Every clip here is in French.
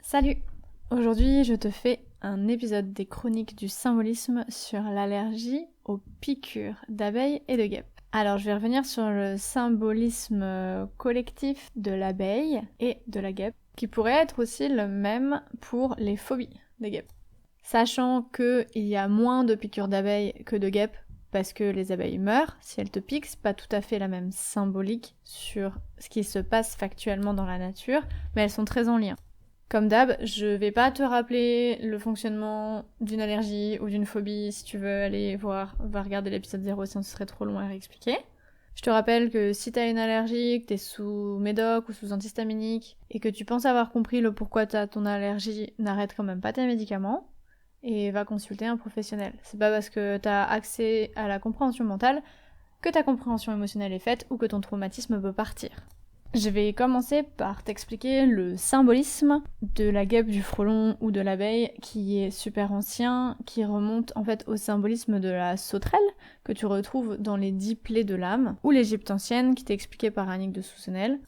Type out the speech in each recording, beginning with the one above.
Salut! Aujourd'hui, je te fais un épisode des chroniques du symbolisme sur l'allergie aux piqûres d'abeilles et de guêpes. Alors, je vais revenir sur le symbolisme collectif de l'abeille et de la guêpe, qui pourrait être aussi le même pour les phobies des guêpes. Sachant qu'il y a moins de piqûres d'abeilles que de guêpes, parce que les abeilles meurent, si elles te piquent, c'est pas tout à fait la même symbolique sur ce qui se passe factuellement dans la nature, mais elles sont très en lien. Comme d'hab, je vais pas te rappeler le fonctionnement d'une allergie ou d'une phobie. Si tu veux aller voir, va regarder l'épisode 0, sinon ce serait trop long à réexpliquer. Je te rappelle que si t'as une allergie, que t'es sous médoc ou sous antihistaminique, et que tu penses avoir compris le pourquoi t'as ton allergie, n'arrête quand même pas tes médicaments, et va consulter un professionnel. C'est pas parce que t'as accès à la compréhension mentale que ta compréhension émotionnelle est faite ou que ton traumatisme peut partir. Je vais commencer par t'expliquer le symbolisme de la guêpe, du frelon ou de l'abeille qui est super ancien, qui remonte en fait au symbolisme de la sauterelle que tu retrouves dans les 10 plaies de l'âme ou l'Égypte ancienne qui t'est expliquée par Annick de Souzenel.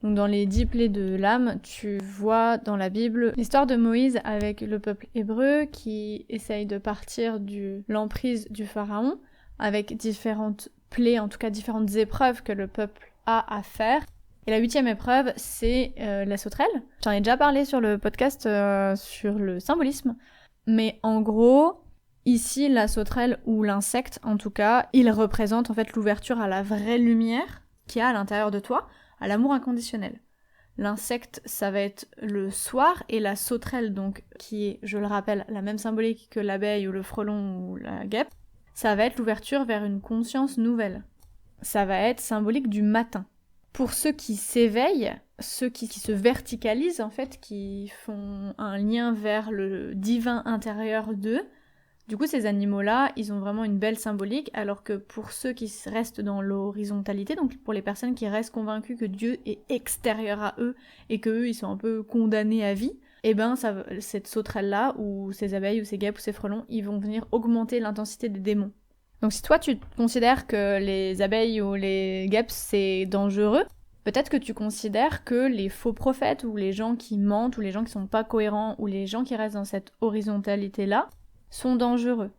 Donc dans les 10 plaies de l'âme, tu vois dans la Bible l'histoire de Moïse avec le peuple hébreu qui essaye de partir de l'emprise du pharaon avec différentes plaies, en tout cas différentes épreuves que le peuple a à faire. Et la 8e épreuve, c'est la sauterelle. J'en ai déjà parlé sur le podcast sur le symbolisme. Mais en gros, ici, la sauterelle, ou l'insecte en tout cas, il représente en fait l'ouverture à la vraie lumière qu'il y a à l'intérieur de toi, à l'amour inconditionnel. L'insecte, ça va être le soir, et la sauterelle, donc, qui est, je le rappelle, la même symbolique que l'abeille ou le frelon ou la guêpe, ça va être l'ouverture vers une conscience nouvelle. Ça va être symbolique du matin. Pour ceux qui s'éveillent, ceux qui se verticalisent en fait, qui font un lien vers le divin intérieur d'eux, du coup ces animaux-là, ils ont vraiment une belle symbolique, alors que pour ceux qui restent dans l'horizontalité, donc pour les personnes qui restent convaincues que Dieu est extérieur à eux et qu'eux ils sont un peu condamnés à vie, et ben cette sauterelle-là, ou ces abeilles, ou ces guêpes, ou ces frelons, ils vont venir augmenter l'intensité des démons. Donc si toi tu considères que les abeilles ou les guêpes c'est dangereux, peut-être que tu considères que les faux prophètes ou les gens qui mentent ou les gens qui sont pas cohérents ou les gens qui restent dans cette horizontalité-là sont dangereux.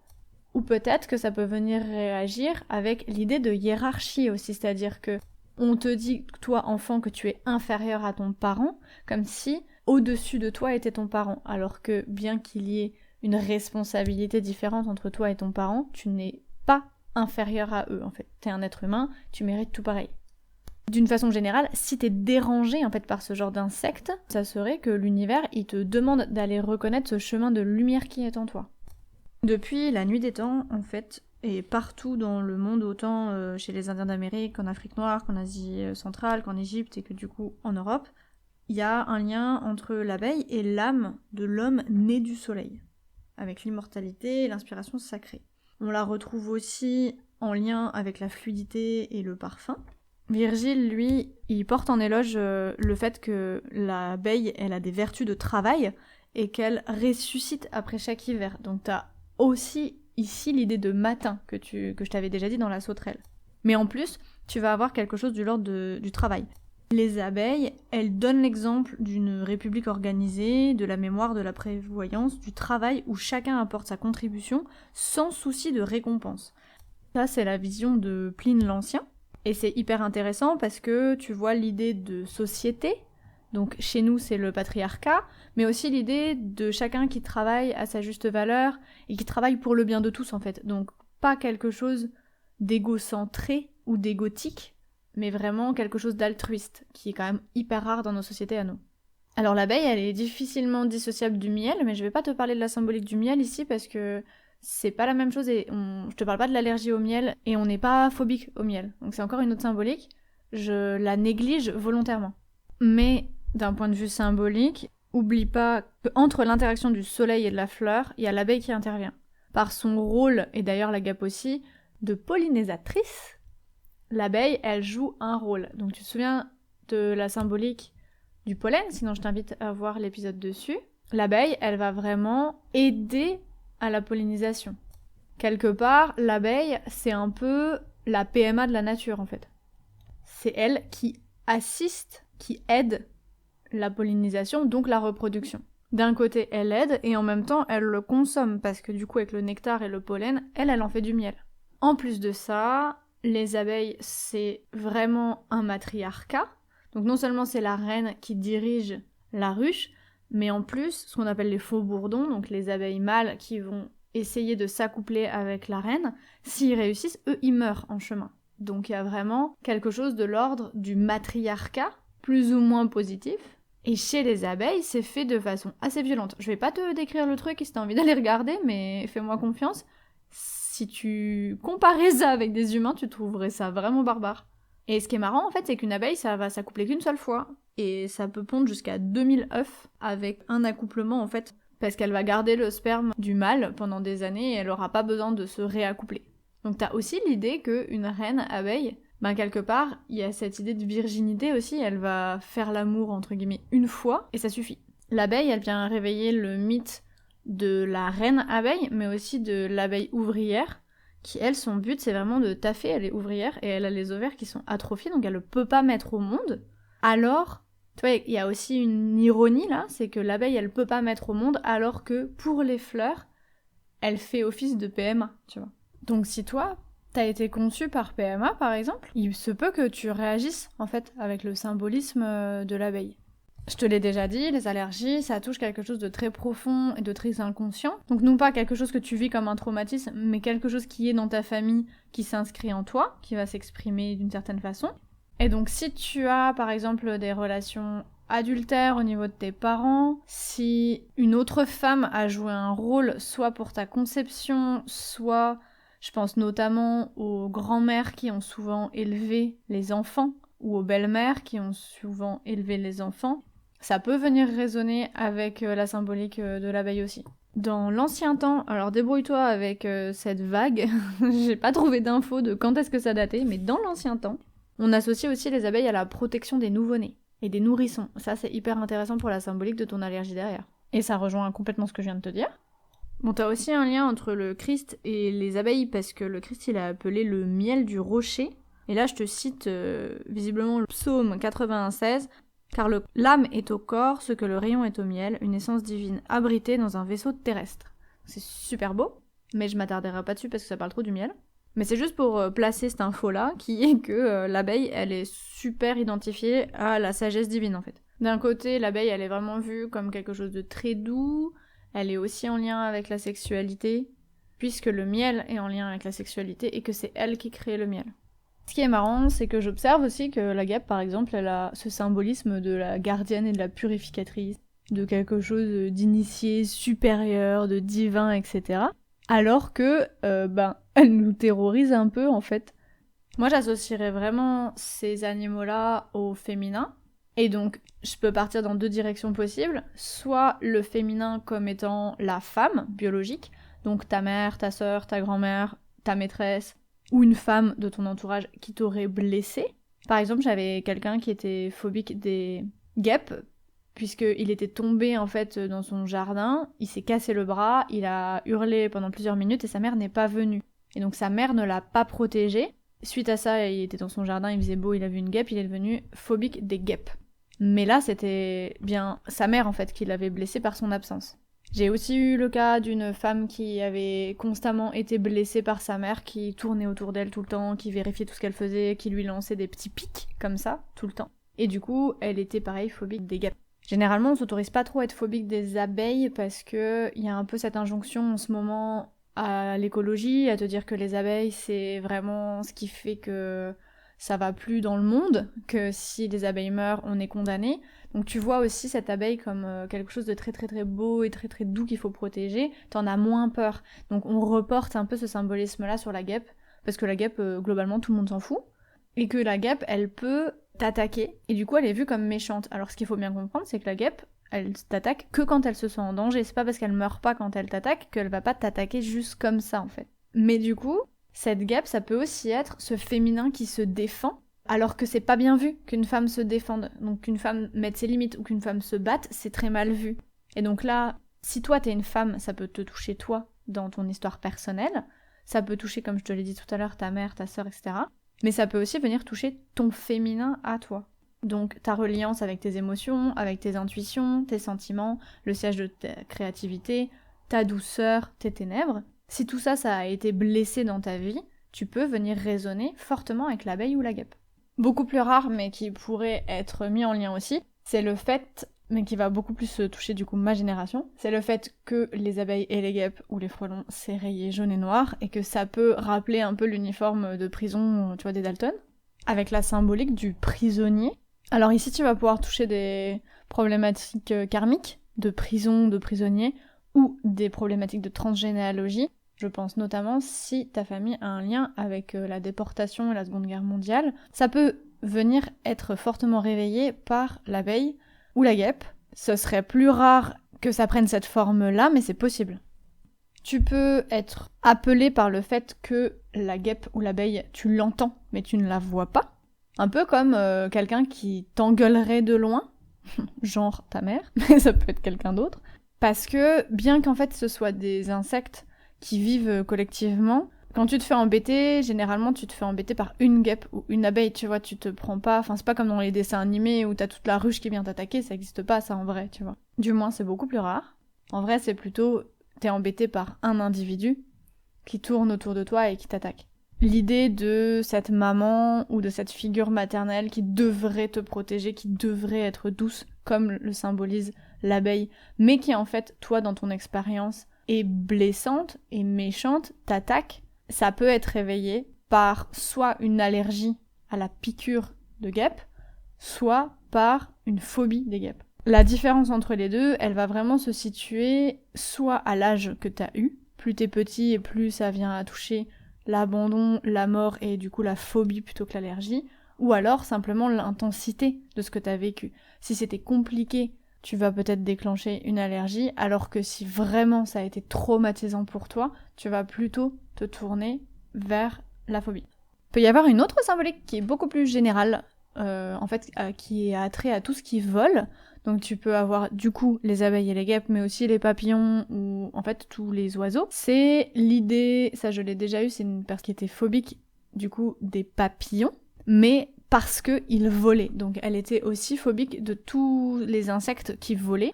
Ou peut-être que ça peut venir réagir avec l'idée de hiérarchie aussi, c'est-à-dire que on te dit, toi enfant, que tu es inférieur à ton parent, comme si au-dessus de toi était ton parent, alors que bien qu'il y ait une responsabilité différente entre toi et ton parent, tu n'es pas inférieur à eux en fait. T'es un être humain, tu mérites tout pareil. D'une façon générale, si t'es dérangé en fait par ce genre d'insectes, ça serait que l'univers il te demande d'aller reconnaître ce chemin de lumière qui est en toi. Depuis la nuit des temps, en fait, et partout dans le monde, autant chez les Indiens d'Amérique qu'en Afrique noire, qu'en Asie centrale, qu'en Égypte et que du coup en Europe, il y a un lien entre l'abeille et l'âme de l'homme né du soleil, avec l'immortalité et l'inspiration sacrée. On la retrouve aussi en lien avec la fluidité et le parfum. Virgile, lui, il porte en éloge le fait que l'abeille, elle a des vertus de travail et qu'elle ressuscite après chaque hiver. Donc t'as aussi ici l'idée de matin que je t'avais déjà dit dans la sauterelle. Mais en plus, tu vas avoir quelque chose de l'ordre du travail. Les abeilles, elles donnent l'exemple d'une république organisée, de la mémoire, de la prévoyance, du travail où chacun apporte sa contribution sans souci de récompense. Ça, c'est la vision de Pline l'Ancien. Et c'est hyper intéressant parce que tu vois l'idée de société, donc chez nous c'est le patriarcat, mais aussi l'idée de chacun qui travaille à sa juste valeur et qui travaille pour le bien de tous en fait. Donc pas quelque chose d'égocentré ou d'égotique, mais vraiment quelque chose d'altruiste, qui est quand même hyper rare dans nos sociétés à nous. Alors l'abeille, elle est difficilement dissociable du miel, mais je vais pas te parler de la symbolique du miel ici parce que c'est pas la même chose et je te parle pas de l'allergie au miel et on n'est pas phobique au miel. Donc c'est encore une autre symbolique, je la néglige volontairement. Mais d'un point de vue symbolique, oublie pas qu'entre l'interaction du soleil et de la fleur, il y a l'abeille qui intervient. Par son rôle, et d'ailleurs la guêpe aussi, de pollinisatrice, l'abeille, elle joue un rôle. Donc tu te souviens de la symbolique du pollen, sinon je t'invite à voir l'épisode dessus. L'abeille, elle va vraiment aider à la pollinisation. Quelque part, l'abeille, c'est un peu la PMA de la nature en fait. C'est elle qui assiste, qui aide la pollinisation, donc la reproduction. D'un côté, elle aide, et en même temps, elle le consomme, parce que du coup, avec le nectar et le pollen, elle en fait du miel. En plus de ça, les abeilles, c'est vraiment un matriarcat. Donc non seulement c'est la reine qui dirige la ruche, mais en plus, ce qu'on appelle les faux bourdons, donc les abeilles mâles qui vont essayer de s'accoupler avec la reine, s'ils réussissent, eux, ils meurent en chemin. Donc il y a vraiment quelque chose de l'ordre du matriarcat, plus ou moins positif. Et chez les abeilles, c'est fait de façon assez violente. Je vais pas te décrire le truc si t'as envie d'aller regarder, mais fais-moi confiance. Si tu comparais ça avec des humains, tu trouverais ça vraiment barbare. Et ce qui est marrant, en fait, c'est qu'une abeille, ça va s'accoupler qu'une seule fois. Et ça peut pondre jusqu'à 2000 œufs avec un accouplement, en fait. Parce qu'elle va garder le sperme du mâle pendant des années et elle aura pas besoin de se réaccoupler. Donc t'as aussi l'idée qu'une reine abeille, ben quelque part, il y a cette idée de virginité aussi, elle va faire l'amour, entre guillemets, une fois, et ça suffit. L'abeille, elle vient réveiller le mythe de la reine abeille, mais aussi de l'abeille ouvrière, qui, elle, son but, c'est vraiment de taffer, elle est ouvrière, et elle a les ovaires qui sont atrophiés, donc elle ne peut pas mettre au monde. Alors, tu vois, il y a aussi une ironie, là, c'est que l'abeille, elle peut pas mettre au monde, alors que, pour les fleurs, elle fait office de PMA, tu vois. Donc si toi, t'as été conçu par PMA, par exemple, il se peut que tu réagisses, en fait, avec le symbolisme de l'abeille. Je te l'ai déjà dit, les allergies, ça touche quelque chose de très profond et de très inconscient. Donc non pas quelque chose que tu vis comme un traumatisme, mais quelque chose qui est dans ta famille, qui s'inscrit en toi, qui va s'exprimer d'une certaine façon. Et donc si tu as, par exemple, des relations adultères au niveau de tes parents, si une autre femme a joué un rôle, soit pour ta conception, soit, je pense notamment aux grands-mères qui ont souvent élevé les enfants, ou aux belles-mères qui ont souvent élevé les enfants, ça peut venir résonner avec la symbolique de l'abeille aussi. Dans l'ancien temps, alors débrouille-toi avec cette vague, j'ai pas trouvé d'infos de quand est-ce que ça datait, mais dans l'ancien temps, on associe aussi les abeilles à la protection des nouveau-nés et des nourrissons. Ça, c'est hyper intéressant pour la symbolique de ton allergie derrière. Et ça rejoint complètement ce que je viens de te dire. Bon, t'as aussi un lien entre le Christ et les abeilles, parce que le Christ, il a appelé le miel du rocher. Et là, je te cite visiblement le psaume 96, « Car l'âme est au corps, ce que le rayon est au miel, une essence divine abritée dans un vaisseau terrestre. » C'est super beau, mais je m'attarderai pas dessus parce que ça parle trop du miel. Mais c'est juste pour placer cette info-là, qui est que l'abeille, elle est super identifiée à la sagesse divine, en fait. D'un côté, l'abeille, elle est vraiment vue comme quelque chose de très doux, elle est aussi en lien avec la sexualité, puisque le miel est en lien avec la sexualité et que c'est elle qui crée le miel. Ce qui est marrant, c'est que j'observe aussi que la guêpe, par exemple, elle a ce symbolisme de la gardienne et de la purificatrice, de quelque chose d'initié, supérieur, de divin, etc. Alors que, elle nous terrorise un peu, en fait. Moi, j'associerais vraiment ces animaux-là au féminin. Et donc, je peux partir dans deux directions possibles. Soit le féminin comme étant la femme biologique, donc ta mère, ta sœur, ta grand-mère, ta maîtresse, ou une femme de ton entourage qui t'aurait blessé. Par exemple, j'avais quelqu'un qui était phobique des guêpes, puisqu'il était tombé en fait dans son jardin, il s'est cassé le bras, il a hurlé pendant plusieurs minutes et sa mère n'est pas venue. Et donc sa mère ne l'a pas protégé. Suite à ça, il était dans son jardin, il faisait beau, il a vu une guêpe, il est devenu phobique des guêpes. Mais là, c'était bien sa mère en fait qui l'avait blessé par son absence. J'ai aussi eu le cas d'une femme qui avait constamment été blessée par sa mère, qui tournait autour d'elle tout le temps, qui vérifiait tout ce qu'elle faisait, qui lui lançait des petits pics, comme ça, tout le temps. Et du coup, elle était pareil, phobique des guêpes. Généralement, on s'autorise pas trop à être phobique des abeilles, parce que y a un peu cette injonction en ce moment à l'écologie, à te dire que les abeilles, c'est vraiment ce qui fait que ça va plus dans le monde, que si les abeilles meurent, on est condamné. Donc tu vois aussi cette abeille comme quelque chose de très très très beau et très très doux qu'il faut protéger, t'en as moins peur. Donc on reporte un peu ce symbolisme-là sur la guêpe, parce que la guêpe, globalement, tout le monde s'en fout, et que la guêpe, elle peut t'attaquer, et du coup elle est vue comme méchante. Alors ce qu'il faut bien comprendre, c'est que la guêpe, elle t'attaque que quand elle se sent en danger, c'est pas parce qu'elle meurt pas quand elle t'attaque qu'elle va pas t'attaquer juste comme ça en fait. Mais du coup, cette guêpe, ça peut aussi être ce féminin qui se défend, alors que c'est pas bien vu qu'une femme se défende. Donc qu'une femme mette ses limites ou qu'une femme se batte, c'est très mal vu. Et donc là, si toi t'es une femme, ça peut te toucher toi dans ton histoire personnelle, ça peut toucher, comme je te l'ai dit tout à l'heure, ta mère, ta sœur, etc. Mais ça peut aussi venir toucher ton féminin à toi. Donc ta reliance avec tes émotions, avec tes intuitions, tes sentiments, le siège de ta créativité, ta douceur, tes ténèbres. Si tout ça, ça a été blessé dans ta vie, tu peux venir résonner fortement avec l'abeille ou la guêpe. Beaucoup plus rare, mais qui pourrait être mis en lien aussi, c'est le fait, mais qui va beaucoup plus toucher du coup ma génération, c'est le fait que les abeilles et les guêpes ou les frelons, c'est rayé jaune et noir, et que ça peut rappeler un peu l'uniforme de prison, tu vois, des Dalton, avec la symbolique du prisonnier. Alors ici, tu vas pouvoir toucher des problématiques karmiques, de prison, de prisonnier, ou des problématiques de transgénéalogie. Je pense notamment si ta famille a un lien avec la déportation et la Seconde Guerre mondiale. Ça peut venir être fortement réveillé par l'abeille ou la guêpe. Ce serait plus rare que ça prenne cette forme-là, mais c'est possible. Tu peux être appelé par le fait que la guêpe ou l'abeille, tu l'entends, mais tu ne la vois pas. Un peu comme quelqu'un qui t'engueulerait de loin, genre ta mère, mais ça peut être quelqu'un d'autre. Parce que bien qu'en fait ce soit des insectes qui vivent collectivement, quand tu te fais embêter, généralement tu te fais embêter par une guêpe ou une abeille, tu vois, tu te prends pas... Enfin c'est pas comme dans les dessins animés où t'as toute la ruche qui vient t'attaquer, ça existe pas ça en vrai, tu vois. Du moins c'est beaucoup plus rare. En vrai c'est plutôt t'es embêté par un individu qui tourne autour de toi et qui t'attaque. L'idée de cette maman ou de cette figure maternelle qui devrait te protéger, qui devrait être douce, comme le symbolise l'abeille, mais qui en fait, toi dans ton expérience, est blessante et méchante, t'attaque, ça peut être réveillé par soit une allergie à la piqûre de guêpe, soit par une phobie des guêpes. La différence entre les deux, elle va vraiment se situer soit à l'âge que t'as eu, plus t'es petit et plus ça vient à toucher l'abandon, la mort et du coup la phobie plutôt que l'allergie, ou alors simplement l'intensité de ce que t'as vécu. Si c'était compliqué, tu vas peut-être déclencher une allergie, alors que si vraiment ça a été traumatisant pour toi, tu vas plutôt te tourner vers la phobie. Il peut y avoir une autre symbolique qui est beaucoup plus générale, qui est attrait à tout ce qui vole. Donc tu peux avoir du coup les abeilles et les guêpes, mais aussi les papillons ou en fait tous les oiseaux. C'est l'idée, ça je l'ai déjà eu, c'est une personne qui était phobique du coup des papillons, mais parce qu'ils volaient. Donc elle était aussi phobique de tous les insectes qui volaient,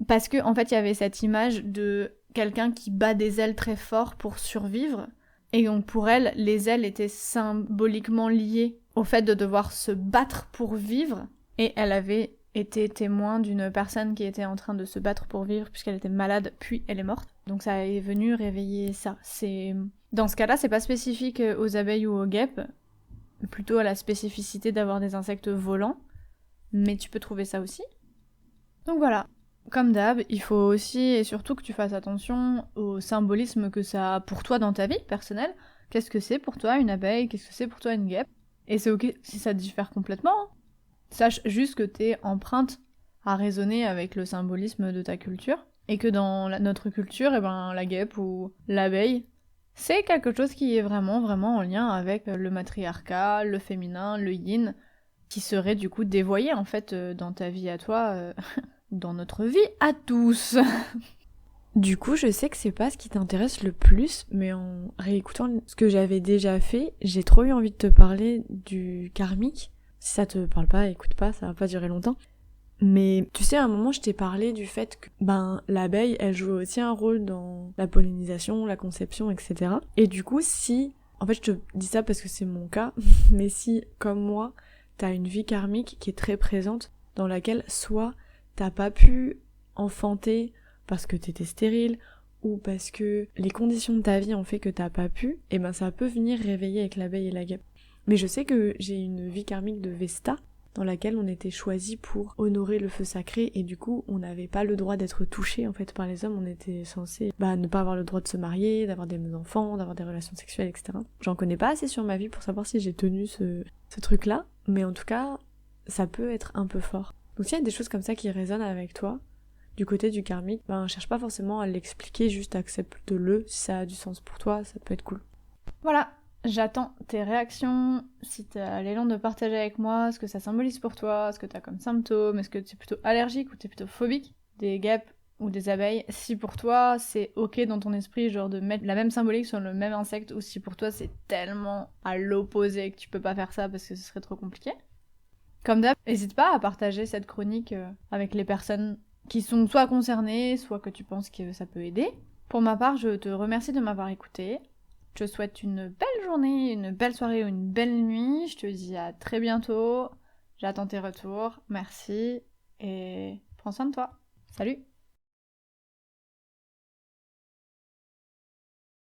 parce que en fait il y avait cette image de quelqu'un qui bat des ailes très fort pour survivre. Et donc pour elle, les ailes étaient symboliquement liées au fait de devoir se battre pour vivre. Et elle avait été témoin d'une personne qui était en train de se battre pour vivre puisqu'elle était malade, puis elle est morte. Donc ça est venu réveiller ça. Dans ce cas-là, c'est pas spécifique aux abeilles ou aux guêpes, plutôt à la spécificité d'avoir des insectes volants. Mais tu peux trouver ça aussi. Donc voilà. Comme d'hab, il faut aussi et surtout que tu fasses attention au symbolisme que ça a pour toi dans ta vie personnelle. Qu'est-ce que c'est pour toi une abeille? Qu'est-ce que c'est pour toi une guêpe? Et c'est ok si ça diffère complètement. Sache juste que t'es empreinte à raisonner avec le symbolisme de ta culture. Et que dans notre culture, la guêpe ou l'abeille, c'est quelque chose qui est vraiment, vraiment en lien avec le matriarcat, le féminin, le yin, qui serait du coup dévoyé en fait dans ta vie à toi. Dans notre vie à tous. Du coup, je sais que c'est pas ce qui t'intéresse le plus, mais en réécoutant ce que j'avais déjà fait, j'ai trop eu envie de te parler du karmique. Si ça te parle pas, écoute pas, ça va pas durer longtemps. Mais tu sais, à un moment, je t'ai parlé du fait que l'abeille, elle joue aussi un rôle dans la pollinisation, la conception, etc. Et du coup, en fait, je te dis ça parce que c'est mon cas, mais si, comme moi, t'as une vie karmique qui est très présente, dans laquelle soit t'as pas pu enfanter parce que t'étais stérile ou parce que les conditions de ta vie ont fait que t'as pas pu, et ça peut venir réveiller avec l'abeille et la guêpe. Mais je sais que j'ai une vie karmique de Vesta dans laquelle on était choisi pour honorer le feu sacré et du coup on n'avait pas le droit d'être touché en fait par les hommes, on était censé ne pas avoir le droit de se marier, d'avoir des enfants, d'avoir des relations sexuelles, etc. J'en connais pas assez sur ma vie pour savoir si j'ai tenu ce truc là, mais en tout cas ça peut être un peu fort. Donc s'il y a des choses comme ça qui résonnent avec toi, du côté du karmique, cherche pas forcément à l'expliquer, juste accepte-le, si ça a du sens pour toi, ça peut être cool. Voilà, j'attends tes réactions, si t'as l'élan de partager avec moi ce que ça symbolise pour toi, ce que t'as comme symptômes, est-ce que t'es plutôt allergique ou t'es plutôt phobique des guêpes ou des abeilles, si pour toi c'est ok dans ton esprit genre de mettre la même symbolique sur le même insecte, ou si pour toi c'est tellement à l'opposé que tu peux pas faire ça parce que ce serait trop compliqué. Comme d'hab, n'hésite pas à partager cette chronique avec les personnes qui sont soit concernées, soit que tu penses que ça peut aider. Pour ma part, je te remercie de m'avoir écouté. Je te souhaite une belle journée, une belle soirée ou une belle nuit. Je te dis à très bientôt. J'attends tes retours. Merci et prends soin de toi. Salut!